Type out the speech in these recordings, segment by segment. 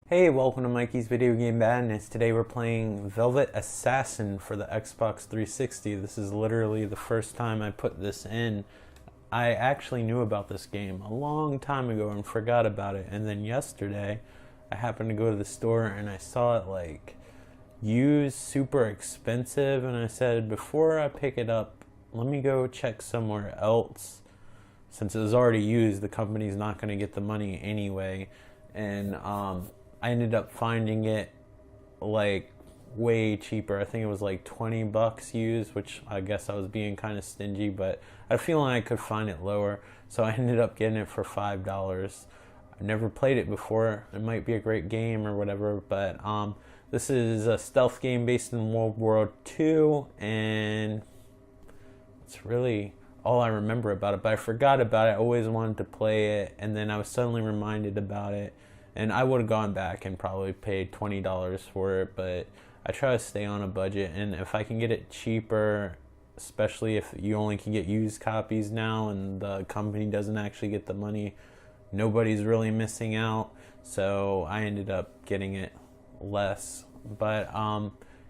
Hey, welcome to Mikey's Video Game Madness. Today we're playing Velvet Assassin for the Xbox 360. This is literally the first time I put this in. I actually knew about this game a long time ago and forgot about it. And then yesterday, I happened to go to the store and I saw it like used, super expensive. And I said, before I pick it up, let me go check somewhere else. Since it was already used, the company's not going to get the money anyway. And I ended up finding it like way cheaper. I think it was like $20 used, which I guess I was being kind of stingy, but I had a feeling I could find it lower, so I ended up getting it for $5. I never played it before. It might be a great game or whatever, but this is a stealth game based in World War II, and it's really all I remember about it, but I forgot about it. I always wanted to play it, and then I was suddenly reminded about it. And I would have gone back and probably paid $20 for it, but I try to stay on a budget. And if I can get it cheaper, especially if you only can get used copies now and the company doesn't actually get the money, nobody's really missing out. So I ended up getting it less. But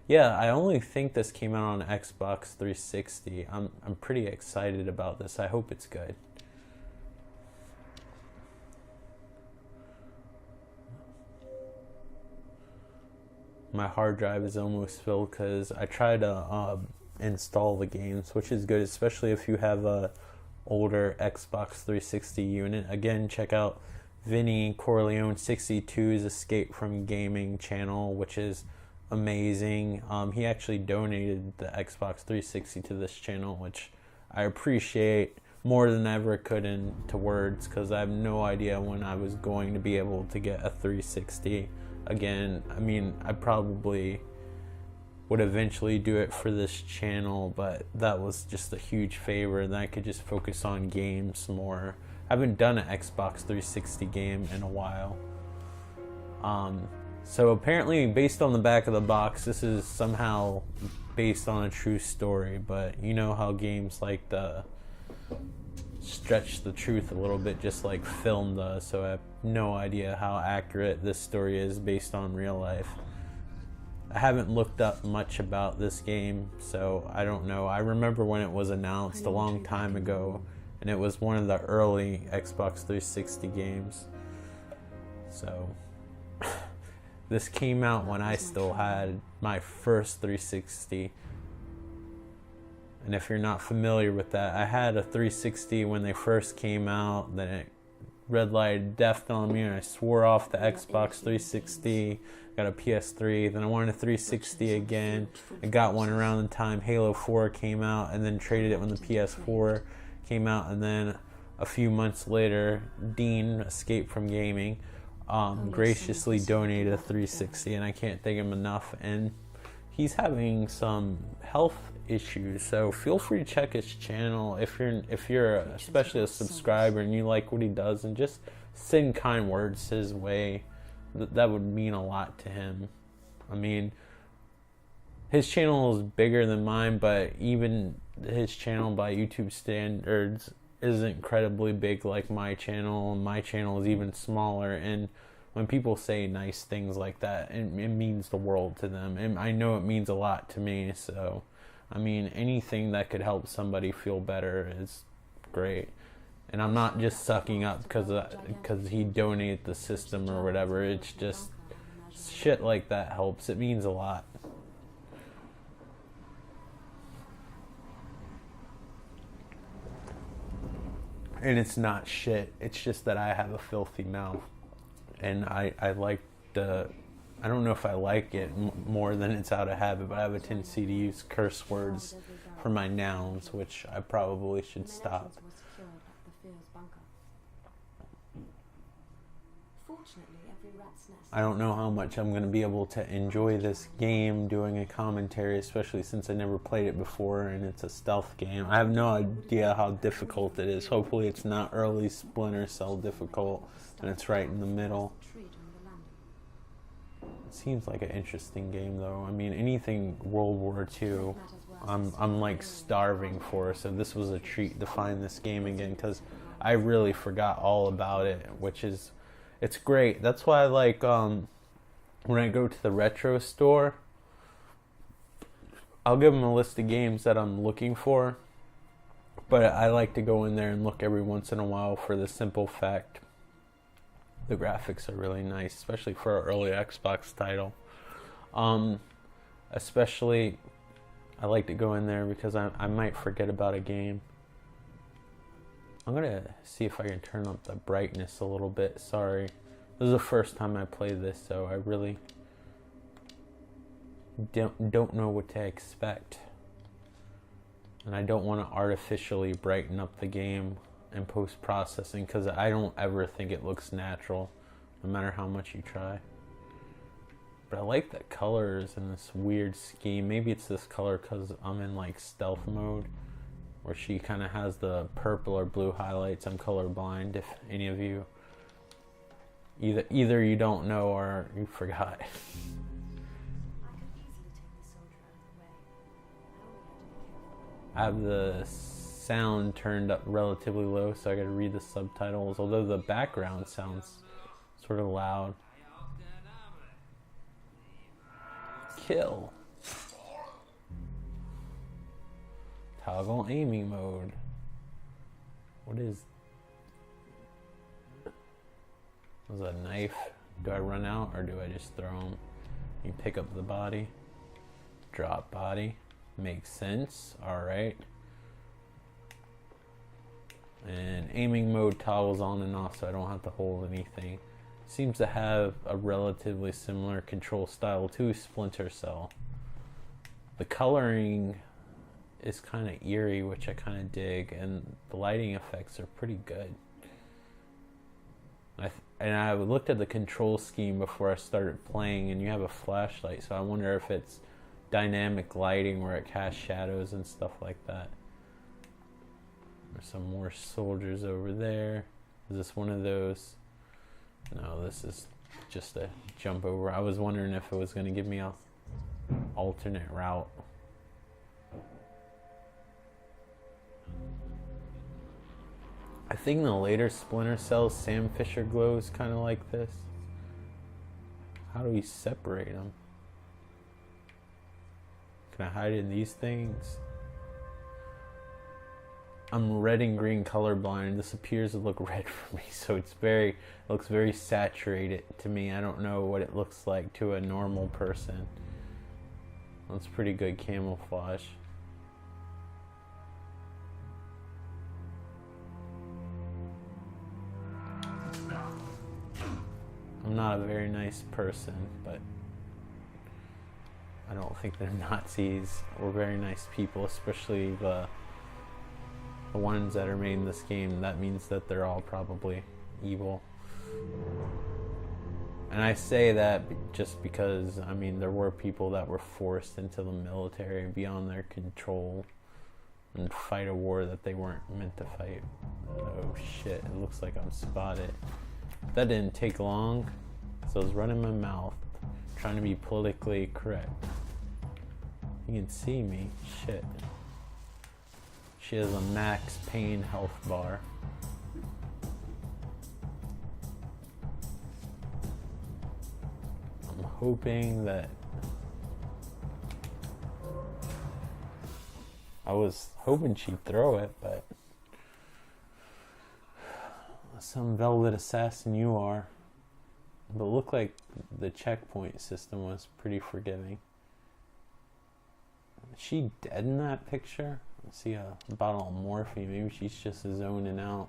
yeah, I only think this came out on Xbox 360. I'm pretty excited about this. I hope it's good. My hard drive is almost filled because I tried to install the games, which is good, especially if you have a older Xbox 360 unit. Again, check out Vinny Corleone 62's Escape from Gaming channel, which is amazing. He actually donated the Xbox 360 to this channel, which I appreciate more than I ever could into words, because I have no idea when I was going to be able to get a 360 again. I mean, I probably would eventually do it for this channel, but that was just a huge favor, and I could just focus on games more. I haven't done an Xbox 360 game in a while. So apparently, based on the back of the box, this is somehow based on a true story, but you know how games like to stretch the truth a little bit, just like film does, so I have no idea how accurate this story is based on real life. I haven't looked up much about this game, so I don't know. I remember when it was announced a long time ago, and it was one of the early Xbox 360 games. So this came out when I still had my first 360. And if you're not familiar with that, I had a 360 when they first came out, then it red light death on me and I swore off the Xbox 360, got a PS3, then I wanted a 360 again. I got one around the time Halo 4 came out, and then traded it when the PS4 came out, and then a few months later, Dean, Escape from Gaming, graciously donated a 360, and I can't thank him enough. And he's having some health issues, so feel free to check his channel if you're especially a subscriber and you like what he does, and just send kind words his way. That would mean a lot to him. I mean, his channel is bigger than mine, but even his channel by YouTube standards isn't incredibly big like my channel, and my channel is even smaller. And when people say nice things like that, it means the world to them, and I know it means a lot to me. So I mean, anything that could help somebody feel better is great. And I'm not just sucking up because he donated the system or whatever. It's just shit like that helps. It means a lot. And it's not shit. It's just that I have a filthy mouth. And I like the... I don't know if I like it more than it's out of habit, but I have a tendency to use curse words for my nouns, which I probably should stop. I don't know how much I'm going to be able to enjoy this game doing a commentary, especially since I never played it before and it's a stealth game. I have no idea how difficult it is. Hopefully it's not early Splinter Cell difficult and it's right in the middle. It seems like an interesting game, though. I mean, anything World War II, I'm like starving for. So this was a treat to find this game again, because I really forgot all about it, which is, it's great. That's why I like when I go to the retro store, I'll give them a list of games that I'm looking for, but I like to go in there and look every once in a while for the simple fact the graphics are really nice, especially for an early Xbox title. Especially, I like to go in there because I might forget about a game. I'm gonna see if I can turn up the brightness a little bit. Sorry, this is the first time I played this, so I really don't know what to expect, and I don't want to artificially brighten up the game in post-processing because I don't ever think it looks natural, no matter how much you try. But I like the colors in this weird scheme. Maybe it's this color because I'm in like stealth mode, where she kind of has the purple or blue highlights. I'm colorblind, if any of you either you don't know or you forgot. I have the sound turned up relatively low, so I gotta read the subtitles, although the background sounds sort of loud. Kill. Toggle aiming mode. What is... Was that a knife? Do I run out or do I just throw them? You pick up the body. Drop body. Makes sense. Alright. And aiming mode toggles on and off so I don't have to hold anything. Seems to have a relatively similar control style to Splinter Cell. The coloring is kind of eerie, which I kind of dig, and the lighting effects are pretty good. And I looked at the control scheme before I started playing, and you have a flashlight, so I wonder if it's dynamic lighting where it casts shadows and stuff like that. There's some more soldiers over there. Is this one of those? No, this is just a jump over. I was wondering if it was going to give me a alternate route. I think the later Splinter Cell, Sam Fisher glows kind of like this. How do we separate them? Can I hide in these things? I'm red and green colorblind. This appears to look red for me, so it looks very saturated to me. I don't know what it looks like to a normal person. That's pretty good camouflage. I'm not a very nice person, but I don't think they're Nazis or very nice people, especially the ones that are made in this game. That means that they're all probably evil. And I say that just because, I mean, there were people that were forced into the military beyond their control and fight a war that they weren't meant to fight. Oh shit, it looks like I'm spotted. That didn't take long, so I was running my mouth, trying to be politically correct. You can see me, shit. She has a max pain health bar. I'm hoping that... I was hoping she'd throw it, but... Some velvet assassin you are. But it looked like the checkpoint system was pretty forgiving. Is she dead in that picture? I see a bottle of morphine. Maybe she's just zoning out.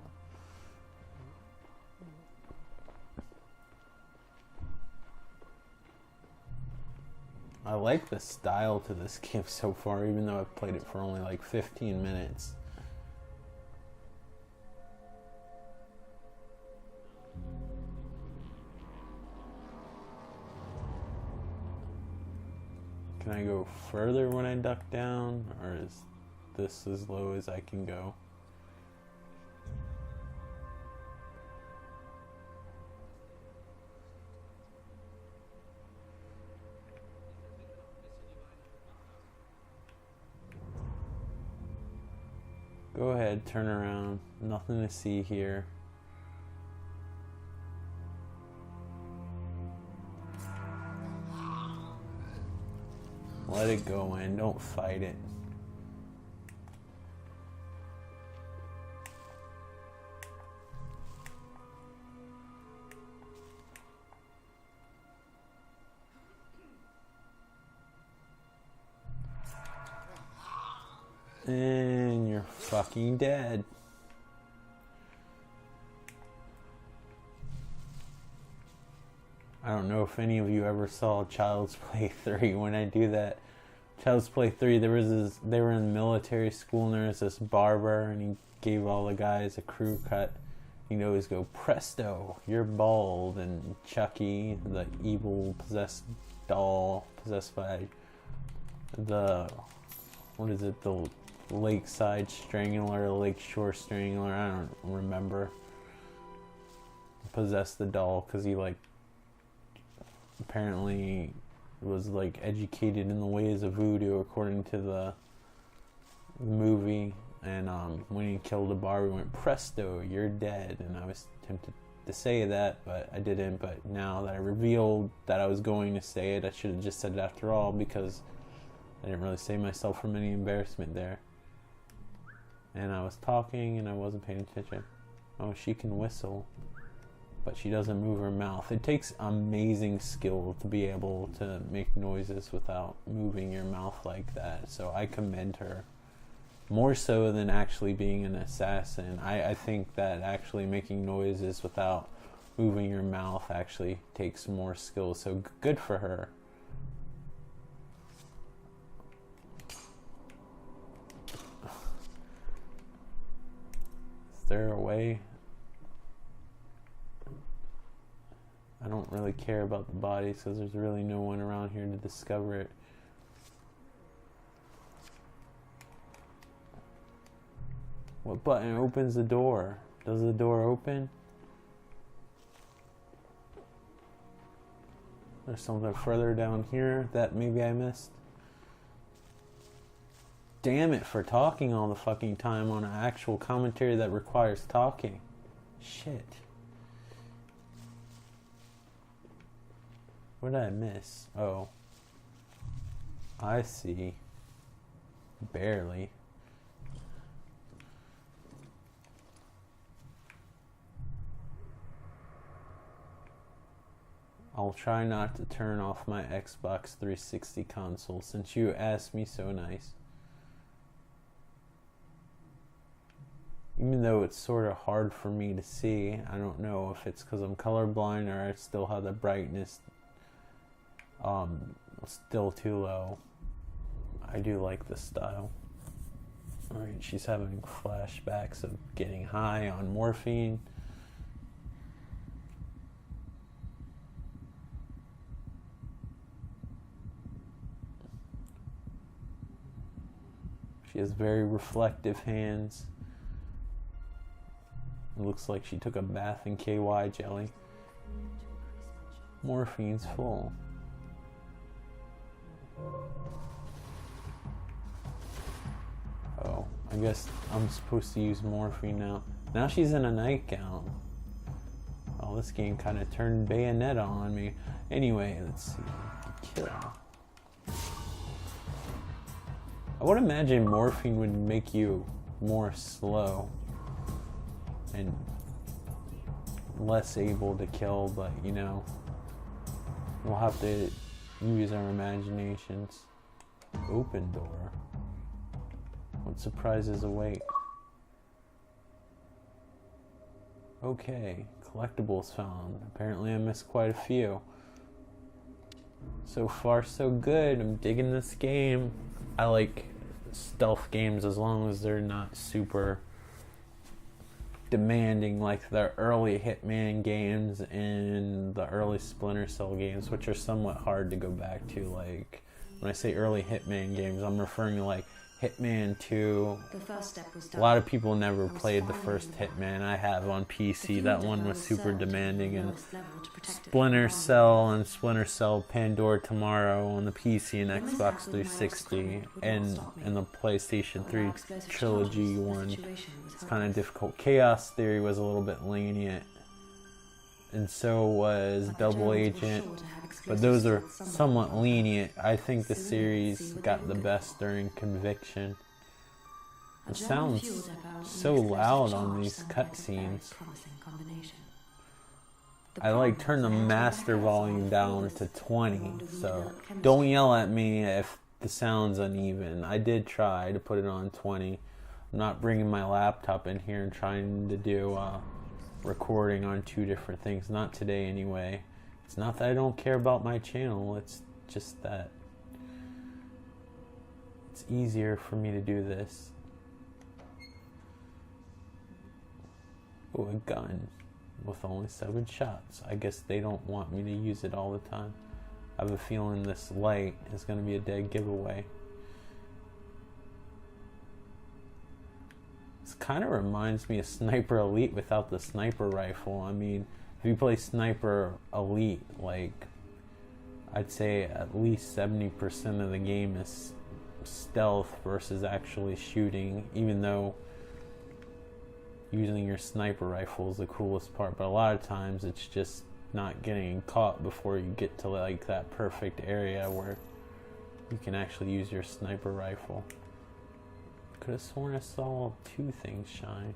I like the style to this game so far, even though I've played it for only like 15 minutes. Can I go further when I duck down, or is this as low as I can go? Go ahead, turn around. Nothing to see here. Let it go in. Don't fight it. And you're fucking dead. I don't know if any of you ever saw Child's Play 3. When I do that, Child's Play 3, they were in military school, and there was this barber, and he gave all the guys a crew cut. He'd always go, "Presto, you're bald." And Chucky, the evil possessed doll, possessed by the Lakeside Strangler, Lakeshore Strangler, I don't remember, possessed the doll because he apparently was educated in the ways of voodoo according to the movie. And when he killed a bar, we went, "Presto, you're dead." And I was tempted to say that, but I didn't. But now that I revealed that I was going to say it, I should have just said it after all, because I didn't really save myself from any embarrassment there. And I was talking and I wasn't paying attention. Oh, she can whistle, but she doesn't move her mouth. It takes amazing skill to be able to make noises without moving your mouth like that. So I commend her. More so than actually being an assassin. I think that actually making noises without moving your mouth actually takes more skill. So good for her. Is there a way? I don't really care about the bodies because there's really no one around here to discover it. What button opens the door? Does the door open? There's something further down here that maybe I missed. Damn it for talking all the fucking time on an actual commentary that requires talking. Shit. What did I miss? Oh. I see. Barely. I'll try not to turn off my Xbox 360 console since you asked me so nice. Even though it's sort of hard for me to see, I don't know if it's because I'm colorblind or I still have the brightness still too low. I do like this style. Alright, she's having flashbacks of getting high on morphine. She has very reflective hands. It looks like she took a bath in KY jelly. Morphine's full. Oh, I guess I'm supposed to use morphine now. Now she's in a nightgown. Oh, this game kind of turned Bayonetta on me. Anyway, let's see. Kill. I would imagine morphine would make you more slow and less able to kill, but you know, we'll have to use our imaginations. Open door. What surprises await? Okay, collectibles found. Apparently I missed quite a few. So far so good. I'm digging this game. I like stealth games as long as they're not super demanding like the early Hitman games and the early Splinter Cell games, which are somewhat hard to go back to. Like when I say early Hitman games, I'm referring to like Hitman 2. The first step was done. A lot of people never played the first Hitman. I have on PC. That one was super demanding. And Splinter Cell and Splinter Cell Pandora Tomorrow on the PC and Xbox 360 and the PlayStation 3 trilogy one. It's kind of difficult. Chaos Theory was a little bit lenient. and so was Double Agent, but those are somewhat lenient. I think the series got the best during Conviction. It sounds so loud on these cutscenes. I like turn the master volume down to 20, so don't yell at me if the sound's uneven. I did try to put it on 20. I'm not bringing my laptop in here and trying to do recording on two different things. Not today anyway. It's not that I don't care about my channel, it's just that it's easier for me to do this. Oh, a gun with only 7 shots. I guess they don't want me to use it all the time. I have a feeling this light is going to be a dead giveaway. This kind of reminds me of Sniper Elite without the sniper rifle. I mean, if you play Sniper Elite, like, I'd say at least 70% of the game is stealth versus actually shooting, even though using your sniper rifle is the coolest part, but a lot of times it's just not getting caught before you get to like that perfect area where you can actually use your sniper rifle. Could have sworn I saw 2 things shine.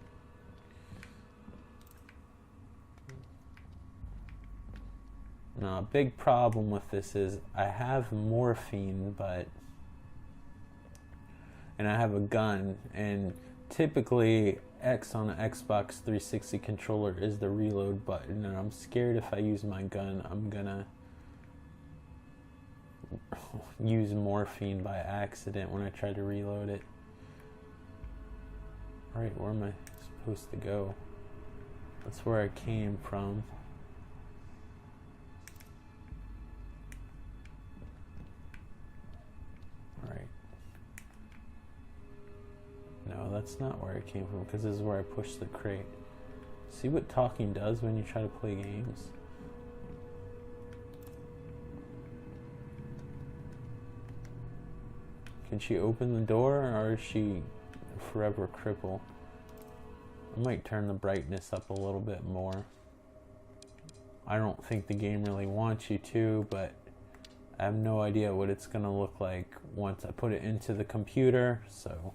Now, a big problem with this is I have morphine, and I have a gun, and typically X on an Xbox 360 controller is the reload button, and I'm scared if I use my gun, I'm gonna use morphine by accident when I try to reload it. Alright, where am I supposed to go? That's where I came from. Alright. No, that's not where I came from, because this is where I pushed the crate. See what talking does when you try to play games? Can she open the door, or is she forever crippled? I might turn the brightness up a little bit more. I don't think the game really wants you to, but I have no idea what it's gonna look like once I put it into the computer, so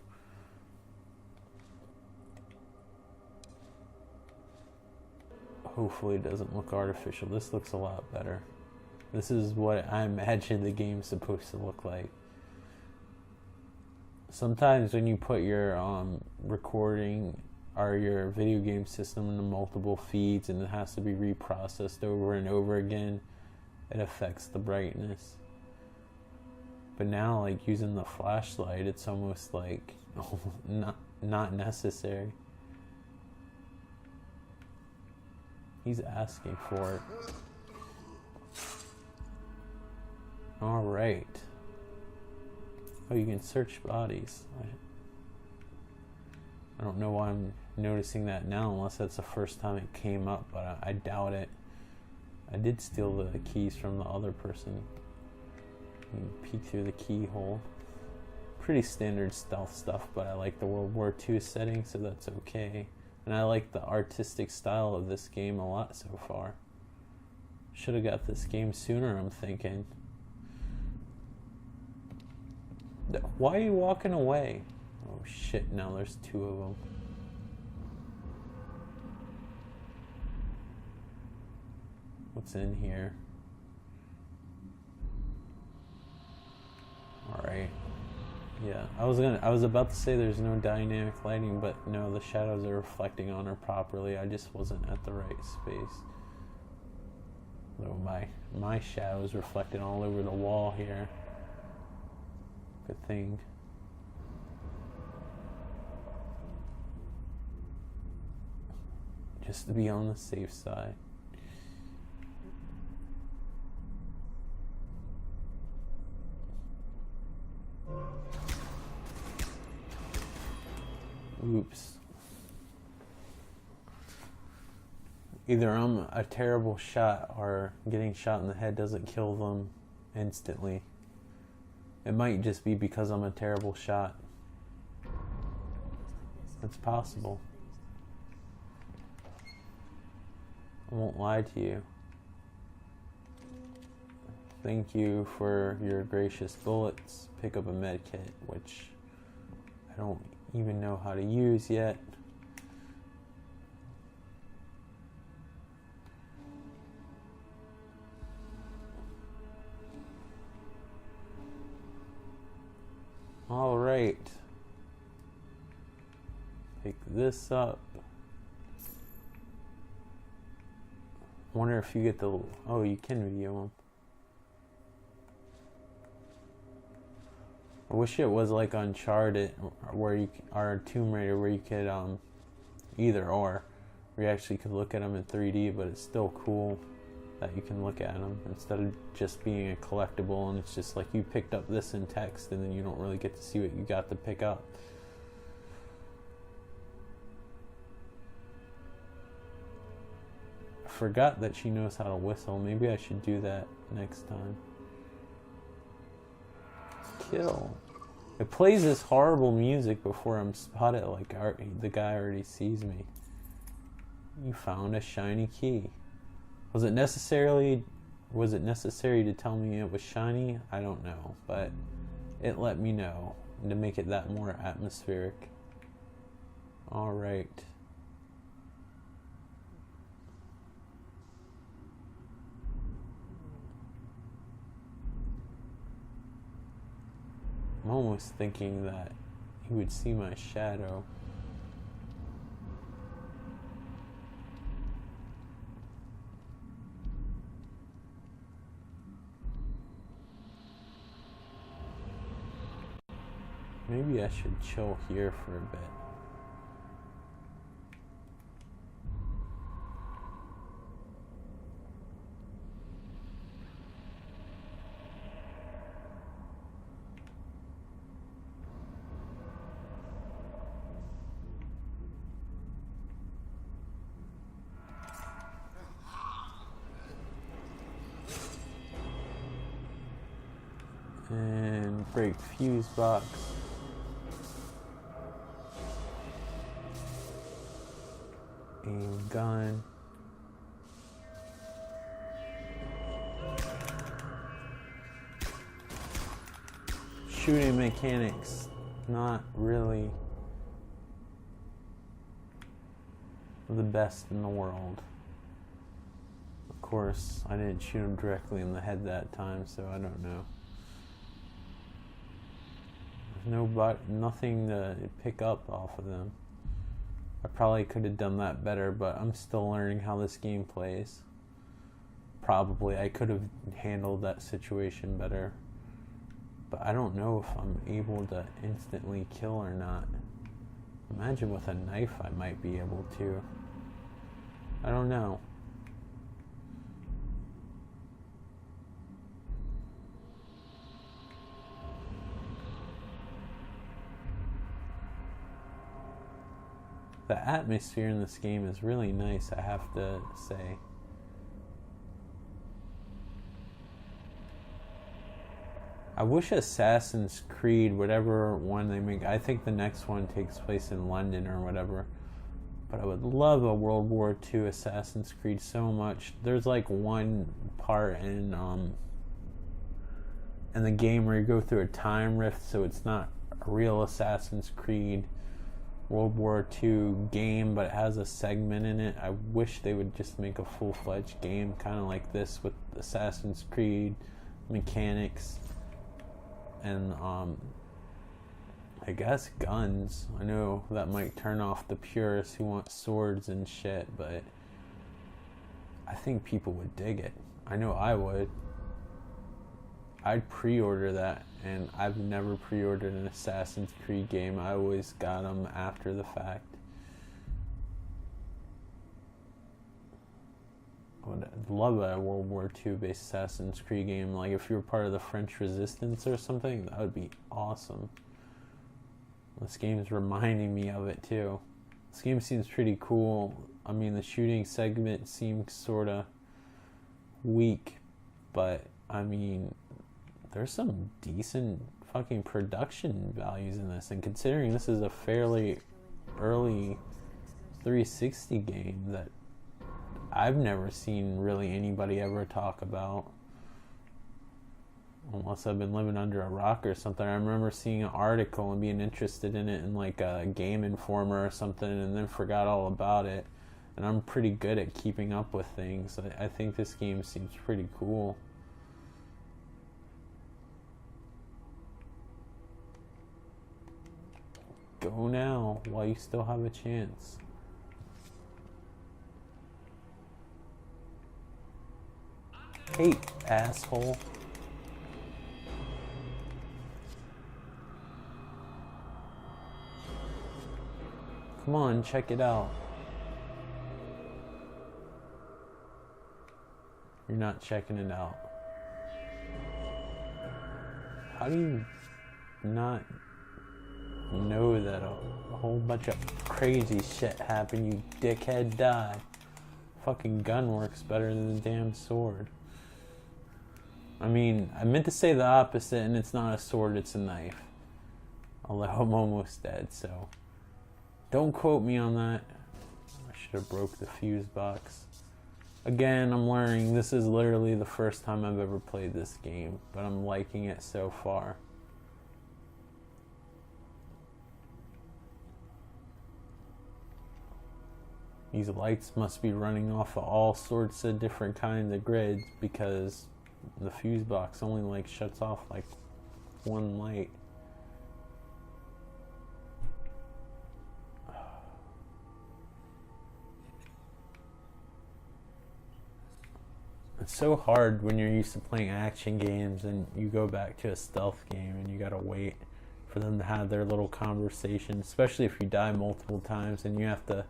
hopefully it doesn't look artificial. This looks a lot better. This is what I imagine the game's supposed to look like. Sometimes when you put your recording or your video game system into multiple feeds and it has to be reprocessed over and over again, it affects the brightness. But now, like, using the flashlight, it's almost like not necessary. He's asking for it. Alright. Oh, you can search bodies. I don't know why I'm noticing that now, unless that's the first time it came up, but I doubt it. I did steal the keys from the other person. You can peek through the keyhole. Pretty standard stealth stuff, but I like the World War II setting, so that's okay. And I like the artistic style of this game a lot so far. Should have got this game sooner, I'm thinking. Why are you walking away? Oh shit, now there's 2 of them. What's in here? Alright. Yeah, I was about to say there's no dynamic lighting, but no, the shadows are reflecting on her properly. I just wasn't at the right space. Though my shadows reflected all over the wall here. Good thing. Just to be on the safe side. Oops. Either I'm a terrible shot or getting shot in the head doesn't kill them instantly. It might just be because I'm a terrible shot. It's possible. I won't lie to you. Thank you for your gracious bullets. Pick up a med kit, which I don't even know how to use yet. All right. Pick this up. Wonder if you get the... Oh, you can video them. I wish it was like Uncharted, where you or Tomb Raider, where you could either or, where you actually could look at them in 3D, but it's still cool that you can look at them instead of just being a collectible and it's just like you picked up this in text and then you don't really get to see what you got to pick up. I forgot that she knows how to whistle. Maybe I should do that next time. Kill. It plays this horrible music before I'm spotted, like the guy already sees me. You found a shiny key. Was it necessary to tell me it was shiny? I don't know, but it let me know to make it that more atmospheric. All right. I'm almost thinking that he would see my shadow. Maybe I should chill here for a bit. And break fuse box. Aim gun. Shooting mechanics, not really the best in the world. Of course, I didn't shoot him directly in the head that time, so I don't know. Nothing to pick up off of them. I probably could have done that better, but I'm still learning how this game plays. Probably I could have handled that situation better, but I don't know if I'm able to instantly kill or not. Imagine with a knife I might be able to. I don't know. The atmosphere in this game is really nice, I have to say. I wish Assassin's Creed, whatever one they make, I think the next one takes place in London or whatever, but I would love a World War II Assassin's Creed so much. There's like one part in the game where you go through a time rift, so it's not a real Assassin's Creed World War II game, but it has a segment in it. I wish they would just make a full-fledged game kind of like this with Assassin's Creed mechanics and I guess guns. I know that might turn off the purists who want swords and shit, but I think people would dig it. I know I would. I'd pre-order that, and I've never pre-ordered an Assassin's Creed game. I always got them after the fact. I would love a World War II based Assassin's Creed game. Like if you were part of the French Resistance or something, that would be awesome. This game's reminding me of it too. This game seems pretty cool. I mean, the shooting segment seems sort of weak, but I mean, there's some decent fucking production values in this, and considering this is a fairly early 360 game, that I've never seen really anybody ever talk about, unless I've been living under a rock or something. I remember seeing an article and being interested in it in like a Game Informer or something, and then forgot all about it. And I'm pretty good at keeping up with things. I think this game seems pretty cool. Go now while you still have a chance. Hey, asshole. Come on, check it out. You're not checking it out. How do you not know that a whole bunch of crazy shit happened? You dickhead, die. Fucking gun works better than the damn sword. I mean, I meant to say the opposite, and it's not a sword, it's a knife. Although I'm almost dead, so don't quote me on that. I should have broke the fuse box. Again, I'm learning. This is literally the first time I've ever played this game, but I'm liking it so far. These lights must be running off of all sorts of different kinds of grids, because the fuse box only like shuts off like one light. It's so hard when you're used to playing action games and you go back to a stealth game and you gotta wait for them to have their little conversation, especially if you die multiple times and you have to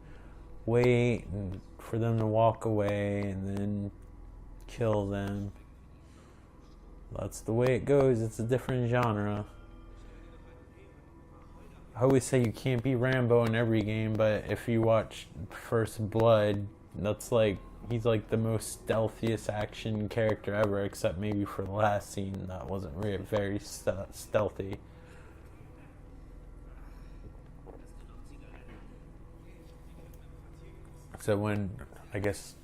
wait and for them to walk away and then kill them. That's the way it goes. It's a different genre. I always say you can't be Rambo in every game, but if you watch First Blood, that's like, he's like the most stealthiest action character ever, except maybe for the last scene that wasn't really very stealthy. So when, I guess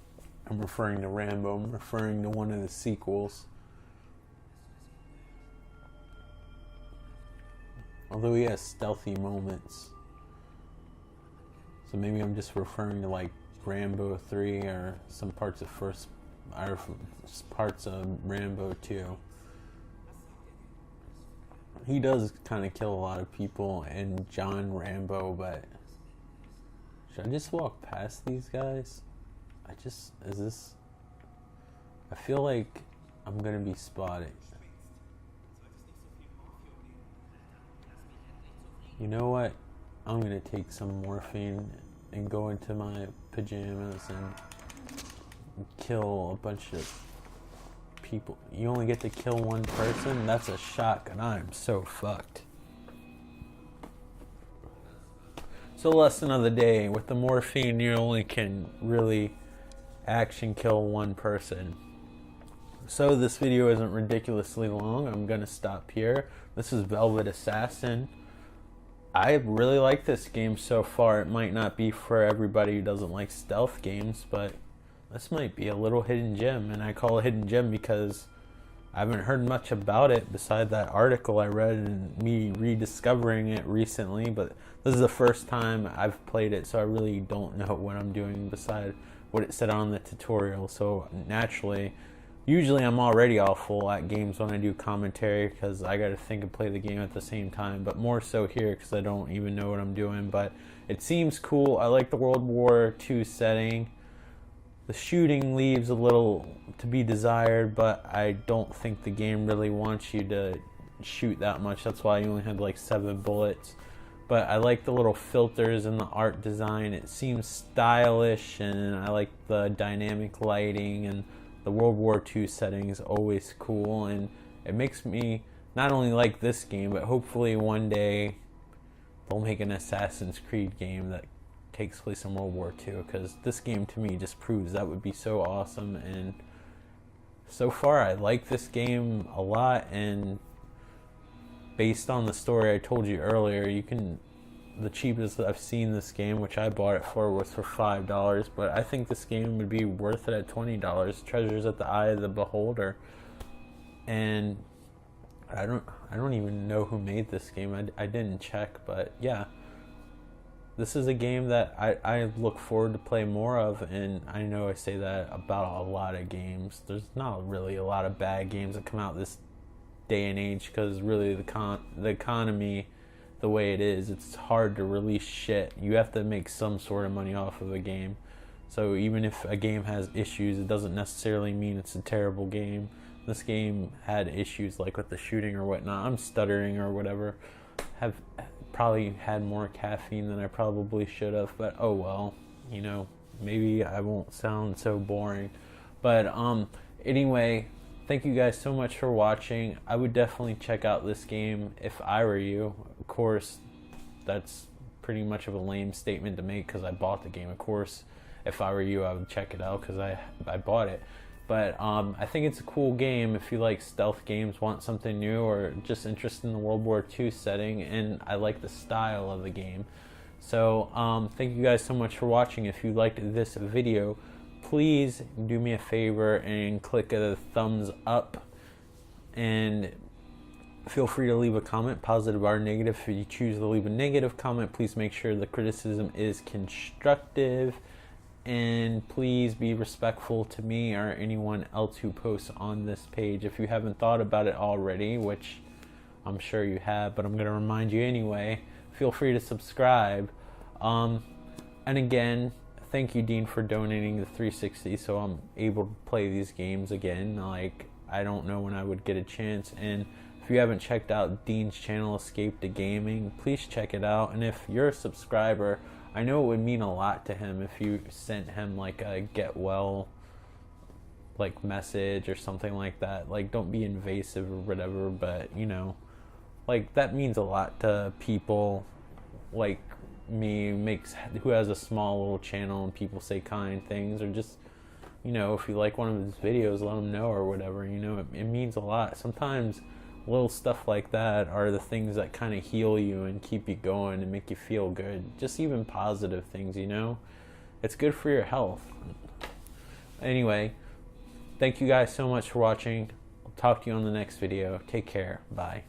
I'm referring to Rambo, I'm referring to one of the sequels. Although he has stealthy moments. So maybe I'm just referring to like Rambo 3 or some parts of parts of Rambo 2. He does kind of kill a lot of people in John Rambo, but should I just walk past these guys? I feel like I'm gonna be spotted. You know what? I'm gonna take some morphine and go into my pajamas and kill a bunch of people. You only get to kill one person? That's a shotgun. I'm so fucked. So lesson of the day, with the morphine you only can really action kill one person. So this video isn't ridiculously long. I'm gonna stop here. This is Velvet Assassin. I really like this game so far. It might not be for everybody who doesn't like stealth games, but this might be a little hidden gem, and I call it hidden gem because I haven't heard much about it beside that article I read and me rediscovering it recently, but this is the first time I've played it, so I really don't know what I'm doing beside what it said on the tutorial. So naturally, usually I'm already awful at games when I do commentary because I gotta think and play the game at the same time, but more so here because I don't even know what I'm doing. But it seems cool. I like the World War II setting. The shooting leaves a little to be desired, but I don't think the game really wants you to shoot that much. That's why you only had like 7 bullets. But I like the little filters and the art design. It seems stylish, and I like the dynamic lighting, and the World War II setting is always cool, and it makes me not only like this game, but hopefully one day they'll make an Assassin's Creed game that takes place in World War II, because this game to me just proves that would be so awesome. And so far I like this game a lot, and based on the story I told you earlier, you can the cheapest I've seen this game, which I bought it for, was for $5. But I think this game would be worth it at $20. Treasure's at the eye of the beholder, and I don't even know who made this game. I didn't check, but yeah, this is a game that I look forward to play more of. And I know I say that about a lot of games. There's not really a lot of bad games that come out this day and age, because really the economy, the way it is, it's hard to release shit. You have to make some sort of money off of a game. So even if a game has issues, it doesn't necessarily mean it's a terrible game. This game had issues like with the shooting or whatnot. I'm stuttering or whatever. Have probably had more caffeine than I probably should have, but oh well, you know, maybe I won't sound so boring. But anyway, thank you guys so much for watching. I would definitely check out this game if I were you. Of course, that's pretty much of a lame statement to make because I bought the game. Of course, if I were you, I would check it out because I bought it. But I think it's a cool game if you like stealth games, want something new, or just interested in the World War II setting, and I like the style of the game. So thank you guys so much for watching. If you liked this video, please do me a favor and click a thumbs up, and feel free to leave a comment, positive or negative. If you choose to leave a negative comment, please make sure the criticism is constructive, and please be respectful to me or anyone else who posts on this page. If you haven't thought about it already, which I'm sure you have, but I'm going to remind you anyway, feel free to subscribe. And again, thank you, Dean, for donating the 360 so I'm able to play these games again. Like, I don't know when I would get a chance. And if you haven't checked out Dean's channel, Escape to Gaming, please check it out. And if you're a subscriber, I know it would mean a lot to him if you sent him like a get well like message or something like that. Like, don't be invasive or whatever, but you know, like, that means a lot to people like me, who has a small little channel, and people say kind things, or just, you know, if you like one of his videos, let him know or whatever. You know, it means a lot. Sometimes little stuff like that are the things that kind of heal you and keep you going and make you feel good. Just even positive things, you know, it's good for your health. Anyway, thank you guys so much for watching. I'll talk to you on the next video. Take care. Bye.